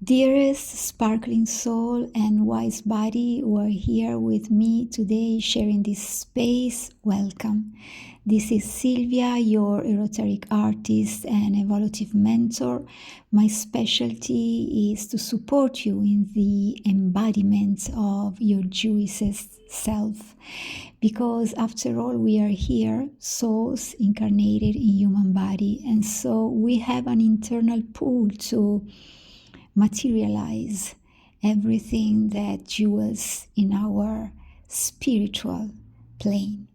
Dearest sparkling soul and wise body who are here with me today sharing this space, welcome. This is Silvia, your esoteric artist and evolutive mentor. My specialty is to support you in the embodiment of your Jewisest self. Because after all, we are here, souls incarnated in human body, and so we have an internal pull to materialize everything that dwells in our spiritual plane.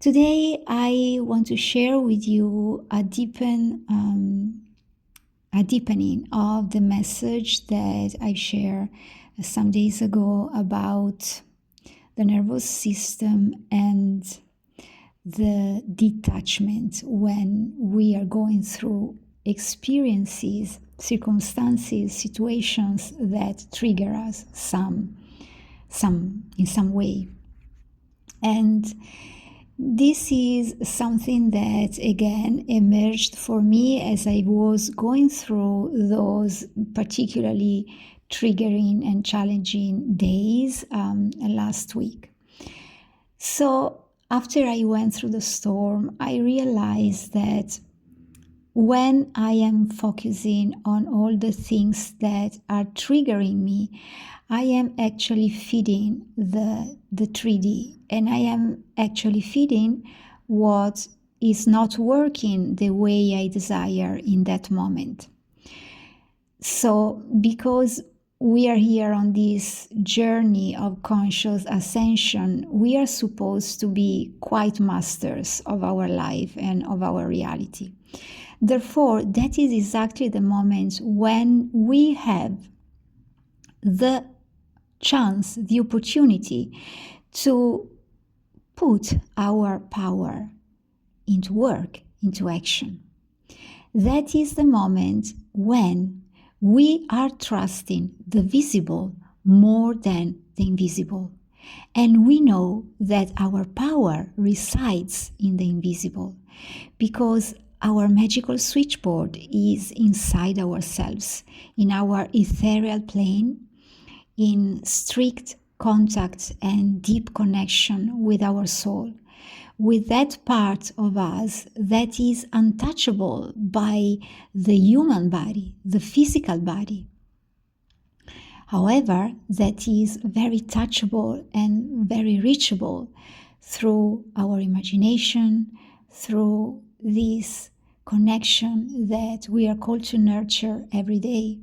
Today, I want to share with you a deepening of the message that I shared some days ago about the nervous system and the detachment when we are going through experiences, circumstances, situations that trigger us in some way. And this is something that again emerged for me as I was going through those particularly triggering and challenging days last week. So after I went through the storm, I realized that when I am focusing on all the things that are triggering me, I am actually feeding the 3D, and I am actually feeding what is not working the way I desire in that moment. So because we are here on this journey of conscious ascension, we are supposed to be quite masters of our life and of our reality. Therefore, that is exactly the moment when we have the chance, the opportunity to put our power into work, into action. That is the moment when we are trusting the visible more than the invisible. And we know that our power resides in the invisible because our magical switchboard is inside ourselves, in our ethereal plane, in strict contact and deep connection with our soul, with that part of us that is untouchable by the human body, the physical body. However, that is very touchable and very reachable through our imagination, through this connection that we are called to nurture every day.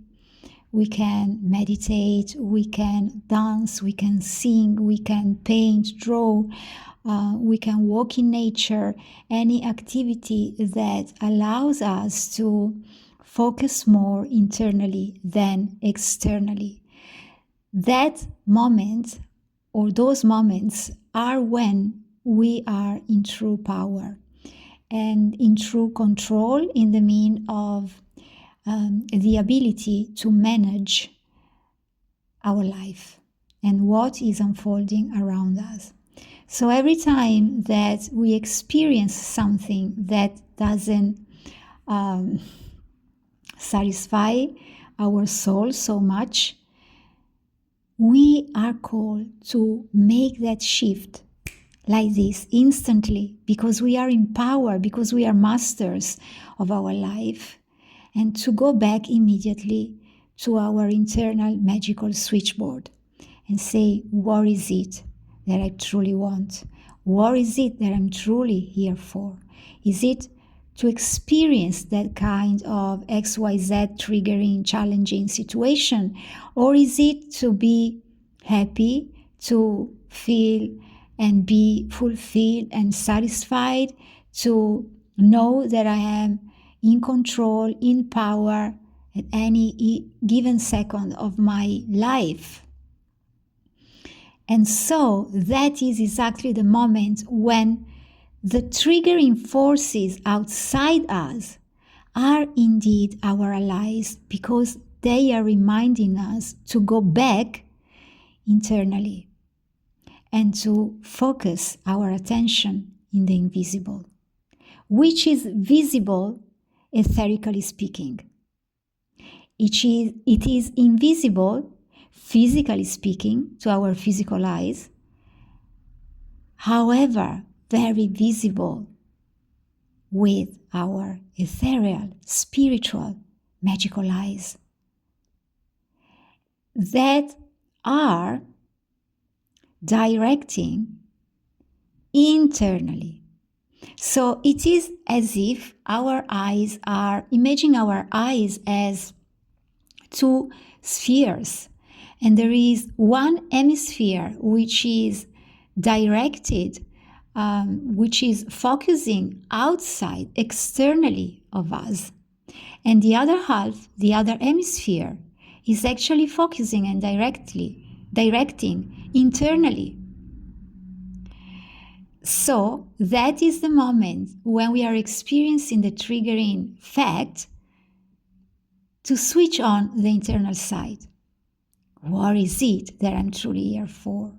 We can meditate, we can dance, we can sing, we can paint, draw, we can walk in nature, any activity that allows us to focus more internally than externally. That moment or those moments are when we are in true power and in true control in the mean of the ability to manage our life and what is unfolding around us. So every time that we experience something that doesn't satisfy our soul so much, we are called to make that shift like this instantly, because we are in power, because we are masters of our life, and to go back immediately to our internal magical switchboard and say, what is it that I truly want? What is it that I'm truly here for? Is it to experience that kind of XYZ triggering, challenging situation? Or is it to be happy, to feel and be fulfilled and satisfied, to know that I am in control, in power at any given second of my life? And so that is exactly the moment when the triggering forces outside us are indeed our allies, because they are reminding us to go back internally and to focus our attention in the invisible, which is visible etherically speaking. It is invisible, physically speaking, to our physical eyes, however, very visible with our ethereal, spiritual, magical eyes that are directing internally. So it is as if our eyes are, imagine our eyes as two spheres, and there is one hemisphere which is directed, which is focusing outside, externally of us, and the other half, the other hemisphere, is actually focusing and directing internally. So that is the moment when we are experiencing the triggering fact to switch on the internal side. What is it that I'm truly here for?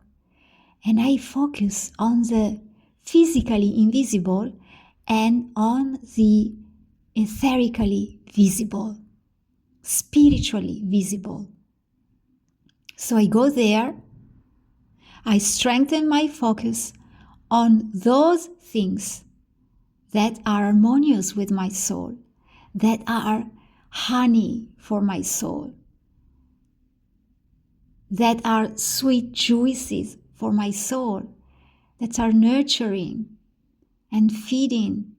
And I focus on the physically invisible and on the etherically visible, spiritually visible. So I go there, I strengthen my focus on those things that are harmonious with my soul, that are honey for my soul, that are sweet juices for my soul, that are nurturing and feeding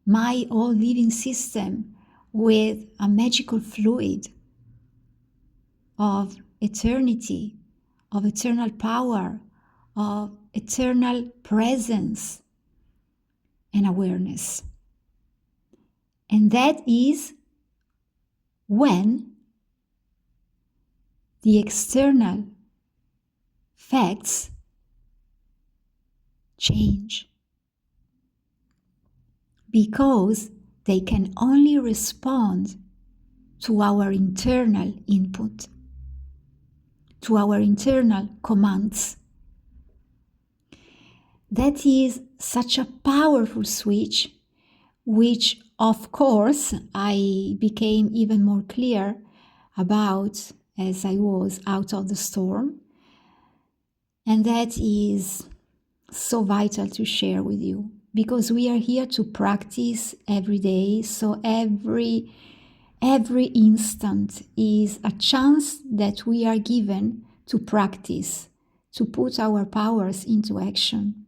my whole living system with a magical fluid of eternity, of eternal power, of eternal presence and awareness. And that is when the external facts change, because they can only respond to our internal input, to our internal commands. That is such a powerful switch, which of course I became even more clear about as I was out of the storm. And that is so vital to share with you, because we are here to practice every day. So every instant is a chance that we are given to practice, to put our powers into action.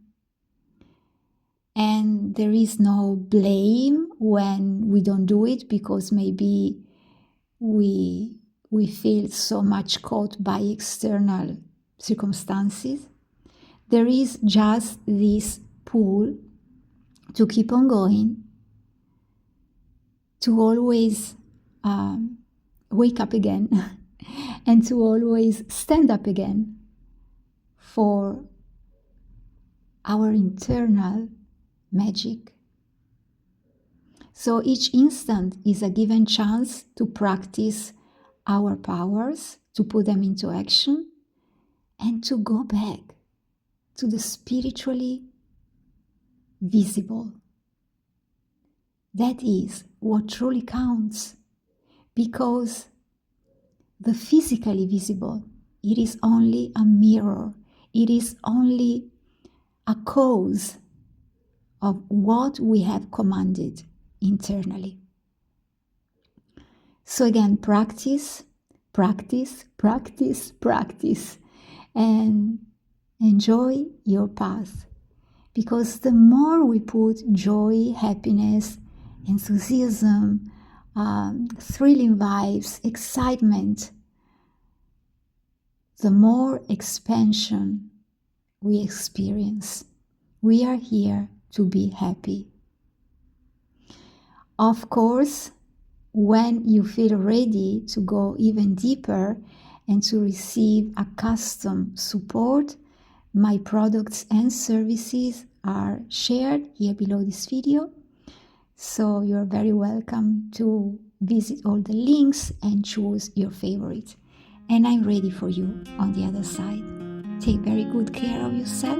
And there is no blame when we don't do it, because maybe we feel so much caught by external circumstances. There is just this pull to keep on going, to always wake up again and to always stand up again for our internal magic. So each instant is a given chance to practice our powers, to put them into action, and to go back to the spiritually visible. That is what truly counts, because the physically visible, it is only a mirror, it is only a cause of what we have commanded internally. So again, practice, practice, practice, practice, and enjoy your path. Because the more we put joy, happiness, enthusiasm, thrilling vibes, excitement, the more expansion we experience. We are here to be happy. Of course, when you feel ready to go even deeper and to receive a custom support, my products and services are shared here below this video. So you're very welcome to visit all the links and choose your favorite. And I'm ready for you on the other side. Take very good care of yourself